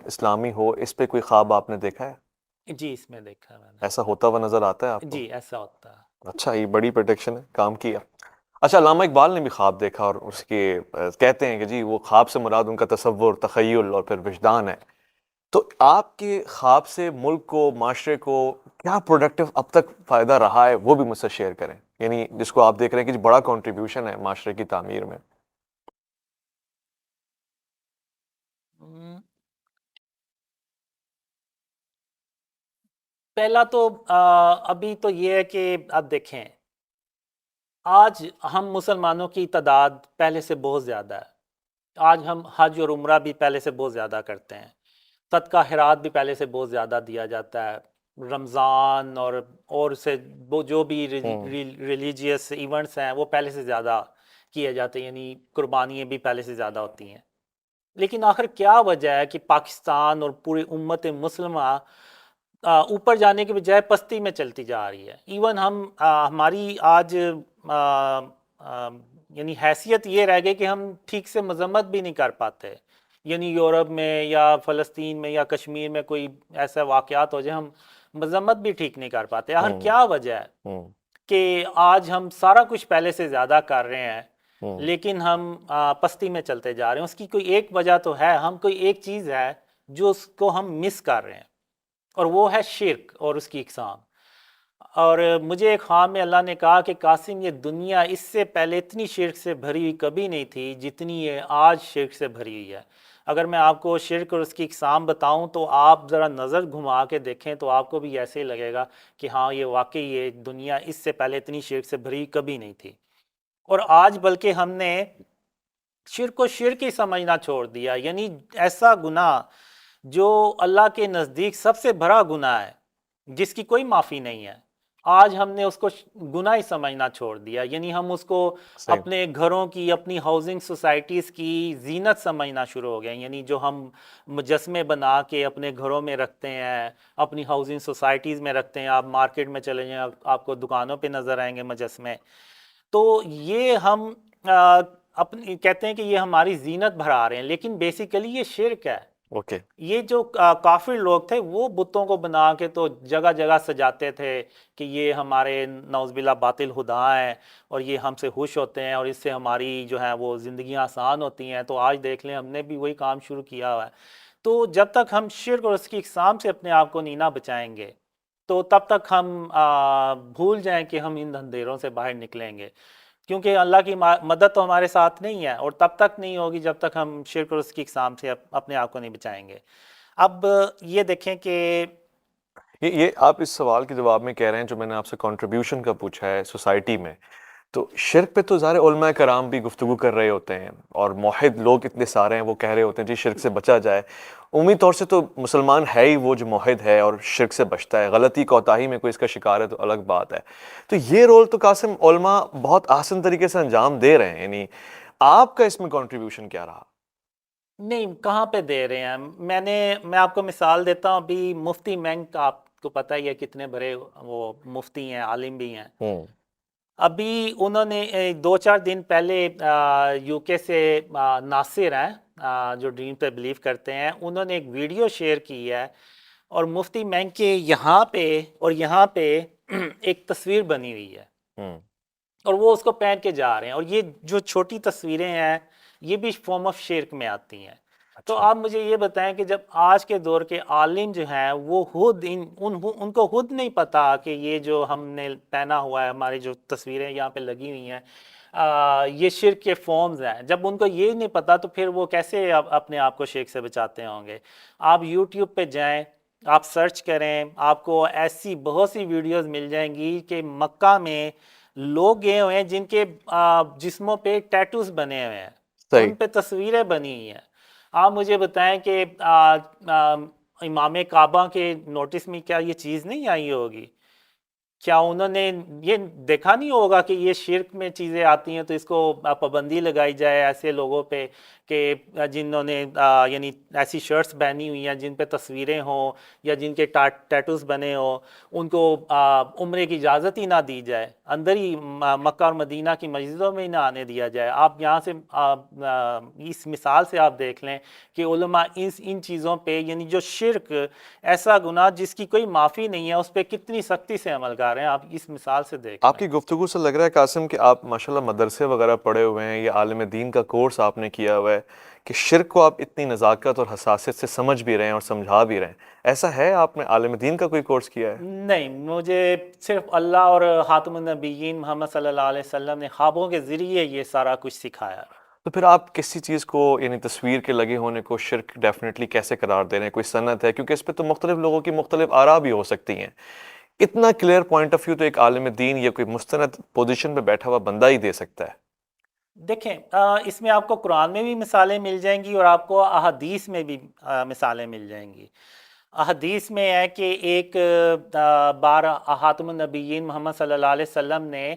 اسلامی ہو، اس پہ کوئی خواب آپ نے دیکھا ہے؟ جی اس میں دیکھا میں ایسا ہوتا ہوا نظر آتا ہے آپ نے، کو؟ جی ایسا ہوتا ہے۔ اچھا، یہ بڑی پروڈکشن ہے، کام کیا۔ اچھا، علامہ اقبال نے بھی خواب دیکھا، اور اس کے کہتے ہیں کہ جی وہ خواب سے مراد ان کا تصور، تخیل اور پھر وجدان ہے۔ تو آپ کے خواب سے ملک کو، معاشرے کو کیا پروڈکٹیو اب تک فائدہ رہا ہے، وہ بھی مجھ سے شیئر کریں، یعنی جس کو آپ دیکھ رہے ہیں کہ جی بڑا کنٹریبیوشن ہے معاشرے کی تعمیر میں۔ ہم، پہلا تو ابھی تو یہ ہے کہ اب دیکھیں، آج ہم مسلمانوں کی تعداد پہلے سے بہت زیادہ ہے۔ آج ہم حج اور عمرہ بھی پہلے سے بہت زیادہ کرتے ہیں، صدقہ خیرات بھی پہلے سے بہت زیادہ دیا جاتا ہے، رمضان اور سے وہ جو بھی ہوں ریلیجیس ایونٹس ہیں وہ پہلے سے زیادہ کیے جاتے ہیں، یعنی قربانیاں بھی پہلے سے زیادہ ہوتی ہیں۔ لیکن آخر کیا وجہ ہے کہ پاکستان اور پوری امت مسلمہ اوپر جانے کے بجائے پستی میں چلتی جا رہی ہے؟ ایون ہماری آج یعنی حیثیت یہ رہ گئی کہ ہم ٹھیک سے مذمت بھی نہیں کر پاتے، یعنی یورپ میں یا فلسطین میں یا کشمیر میں کوئی ایسا واقعات ہو جائے ہم مذمت بھی ٹھیک نہیں کر پاتے۔ آخر ہوں کیا وجہ ہے ہوں کہ آج ہم سارا کچھ پہلے سے زیادہ کر رہے ہیں ہوں لیکن ہم پستی میں چلتے جا رہے ہیں؟ اس کی کوئی ایک وجہ تو ہے، ہم کوئی ایک چیز ہے جو اس کو ہم مس کر رہے ہیں، اور وہ ہے شرک اور اس کی اقسام۔ اور مجھے ایک خواب میں اللہ نے کہا کہ قاسم، یہ دنیا اس سے پہلے اتنی شرک سے بھری ہوئی کبھی نہیں تھی جتنی یہ آج شرک سے بھری ہوئی ہے۔ اگر میں آپ کو شرک اور اس کی اقسام بتاؤں تو آپ ذرا نظر گھما کے دیکھیں تو آپ کو بھی ایسے ہی لگے گا کہ ہاں یہ واقعی یہ دنیا اس سے پہلے اتنی شرک سے بھری کبھی نہیں تھی۔ اور آج بلکہ ہم نے شرک کو شرک ہی سمجھنا چھوڑ دیا، یعنی ایسا گناہ جو اللہ کے نزدیک سب سے بڑا گناہ ہے، جس کی کوئی معافی نہیں ہے، آج ہم نے اس کو گناہ ہی سمجھنا چھوڑ دیا۔ یعنی ہم اس کو صحیح۔ اپنے گھروں کی، اپنی ہاؤسنگ سوسائٹیز کی زینت سمجھنا شروع ہو گئے، یعنی جو ہم مجسمے بنا کے اپنے گھروں میں رکھتے ہیں، اپنی ہاؤسنگ سوسائٹیز میں رکھتے ہیں، آپ مارکیٹ میں چلے جائیں آپ کو دکانوں پہ نظر آئیں گے مجسمے۔ تو یہ ہم اپنی کہتے ہیں کہ یہ ہماری زینت بڑھا رہے ہیں، لیکن بیسیکلی یہ شرک ہے۔ اوکے۔ یہ جو کافر لوگ تھے وہ بتوں کو بنا کے تو جگہ جگہ سجاتے تھے کہ یہ ہمارے نعوذ باللہ باطل خدا ہیں اور یہ ہم سے خوش ہوتے ہیں اور اس سے ہماری جو ہے وہ زندگیاں آسان ہوتی ہیں۔ تو آج دیکھ لیں ہم نے بھی وہی کام شروع کیا ہوا ہے۔ تو جب تک ہم شرک اور اس کی اقسام سے اپنے آپ کو نہیں نہ بچائیں گے تو تب تک ہم بھول جائیں کہ ہم ان اندھیروں سے باہر نکلیں گے، کیونکہ اللہ کی مدد تو ہمارے ساتھ نہیں ہے، اور تب تک نہیں ہوگی جب تک ہم شرک اور اس کی اقسام سے اپنے آپ کو نہیں بچائیں گے۔ اب یہ دیکھیں کہ یہ آپ اس سوال کے جواب میں کہہ رہے ہیں جو میں نے آپ سے کنٹریبیوشن کا پوچھا ہے سوسائٹی میں، تو شرک پہ تو ظاہر علماء کرام بھی گفتگو کر رہے ہوتے ہیں، اور موحد لوگ اتنے سارے ہیں وہ کہہ رہے ہوتے ہیں جی شرک سے بچا جائے۔ عمومی طور سے تو مسلمان ہے ہی وہ جو موحد ہے اور شرک سے بچتا ہے، غلطی کوتاہی میں کوئی اس کا شکار ہے تو الگ بات ہے۔ تو یہ رول تو قاسم علماء بہت آسان طریقے سے انجام دے رہے ہیں، یعنی آپ کا اس میں کنٹریبیوشن کیا رہا؟ نہیں، کہاں پہ دے رہے ہیں؟ میں آپ کو مثال دیتا ہوں، ابھی مفتی مینگ، آپ کو پتہ ہی ہے کتنے بڑے وہ مفتی ہیں، عالم بھی ہیں۔ ہوں ابھی انہوں نے دو چار دن پہلے یو کے سے ناصر ہیں جو ڈریم پہ بلیو کرتے ہیں، انہوں نے ایک ویڈیو شیئر کی ہے، اور مفتی مینگ کے یہاں پہ اور یہاں پہ ایک تصویر بنی ہوئی ہے، ہوں اور وہ اس کو پہن کے جا رہے ہیں، اور یہ جو چھوٹی تصویریں ہیں یہ بھی فارم آف شرک میں آتی ہیں۔ تو اچھا آپ مجھے یہ بتائیں کہ جب آج کے دور کے عالم جو ہیں وہ خود ان کو خود نہیں پتا کہ یہ جو ہم نے پہنا ہوا ہے، ہماری جو تصویریں یہاں پہ لگی ہوئی ہیں یہ شرک کے فارمز ہیں، جب ان کو یہ نہیں پتا تو پھر وہ کیسے اپنے آپ کو شرک سے بچاتے ہوں گے؟ آپ یوٹیوب پہ جائیں، آپ سرچ کریں، آپ کو ایسی بہت سی ویڈیوز مل جائیں گی کہ مکہ میں لوگ گئے ہوئے ہیں جن کے جسموں پہ ٹیٹوز بنے ہوئے ہیں، صحیح۔ ان پہ تصویریں بنی ہوئی ہیں۔ آپ مجھے بتائیں کہ امام کعبہ کے نوٹس میں کیا یہ چیز نہیں آئی ہوگی؟ کیا انہوں نے یہ دیکھا نہیں ہوگا کہ یہ شرک میں چیزیں آتی ہیں تو اس کو پابندی لگائی جائے ایسے لوگوں پہ کہ جنہوں نے یعنی ایسی شرٹس پہنی ہوئی ہیں جن پہ تصویریں ہوں یا جن کے ٹیٹوز بنے ہوں، ان کو عمرے کی اجازت ہی نہ دی جائے؟ اندر ہی مکہ اور مدینہ کی مسجدوں میں ہی نہ آنے دیا جائے. آپ یہاں سے اس مثال سے آپ دیکھ لیں کہ علماء ان چیزوں پہ، یعنی جو شرک ایسا گناہ جس کی کوئی معافی نہیں ہے، اس پہ کتنی سختی سے عمل کر رہے ہیں. آپ اس مثال سے دیکھ آپ لیں. کی گفتگو سے لگ رہا ہے قاسم کہ آپ ماشاءاللہ مدرسے وغیرہ پڑھے ہوئے ہیں یا عالم دین کا کورس آپ نے کیا ہوا ہے کہ شرک کو آپ اتنی نزاکت اور حساسیت سے سمجھ بھی رہے ہیں اور سمجھا بھی رہے ہیں. ایسا ہے آپ نے عالم دین کا کوئی کورس کیا ہے؟ نہیں، مجھے صرف اللہ اور خاتم النبیین محمد صلی اللہ علیہ وسلم نے خوابوں کے ذریعے یہ سارا کچھ سکھایا. تو پھر آپ کسی چیز کو یعنی تصویر کے لگے ہونے کو شرک ڈیفینیٹلی کیسے قرار دے رہے ہیں؟ کوئی سند ہے؟ کیونکہ اس پہ تو مختلف لوگوں کی مختلف آراء بھی ہو سکتی ہیں. اتنا کلیئر پوائنٹ آف ویو تو ایک عالم دین یا کوئی مستند پوزیشن پہ بیٹھا ہوا بندہ ہی دے سکتا ہے. دیکھیں، اس میں آپ کو قرآن میں بھی مثالیں مل جائیں گی اور آپ کو احادیث میں بھی مثالیں مل جائیں گی. احادیث میں ہے کہ ایک بار خاتم النبیین محمد صلی اللہ علیہ وسلم نے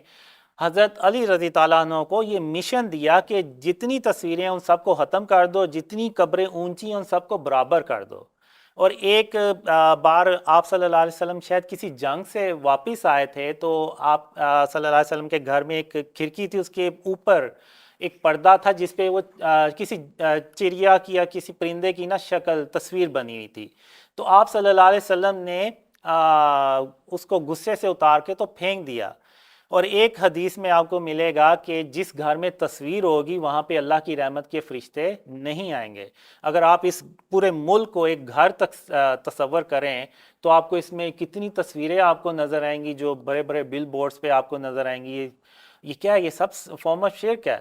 حضرت علی رضی اللہ عنہ کو یہ مشن دیا کہ جتنی تصویریں ان سب کو ختم کر دو، جتنی قبریں اونچی ہیں ان سب کو برابر کر دو. اور ایک بار آپ صلی اللہ علیہ وسلم شاید کسی جنگ سے واپس آئے تھے، تو آپ صلی اللہ علیہ وسلم کے گھر میں ایک کھڑکی تھی، اس کے اوپر ایک پردہ تھا جس پہ وہ کسی چڑیا کی یا کسی پرندے کی نا شکل تصویر بنی ہوئی تھی. تو آپ صلی اللہ علیہ وسلم نے اس کو غصے سے اتار کے تو پھینک دیا. اور ایک حدیث میں آپ کو ملے گا کہ جس گھر میں تصویر ہوگی وہاں پہ اللہ کی رحمت کے فرشتے نہیں آئیں گے. اگر آپ اس پورے ملک کو ایک گھر تک تصور کریں تو آپ کو اس میں کتنی تصویریں آپ کو نظر آئیں گی جو بڑے بڑے بل بورڈز پہ آپ کو نظر آئیں گی. یہ کیا ہے؟ یہ سب فارم آف شرک ہے.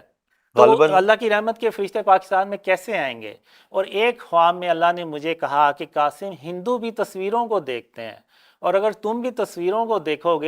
تو غالباً اللہ کی رحمت کے فرشتے پاکستان میں کیسے آئیں گے؟ اور ایک خواب میں اللہ نے مجھے کہا کہ قاسم، ہندو بھی تصویروں کو دیکھتے ہیں، اور اگر تم بھی تصویروں کو دیکھو گے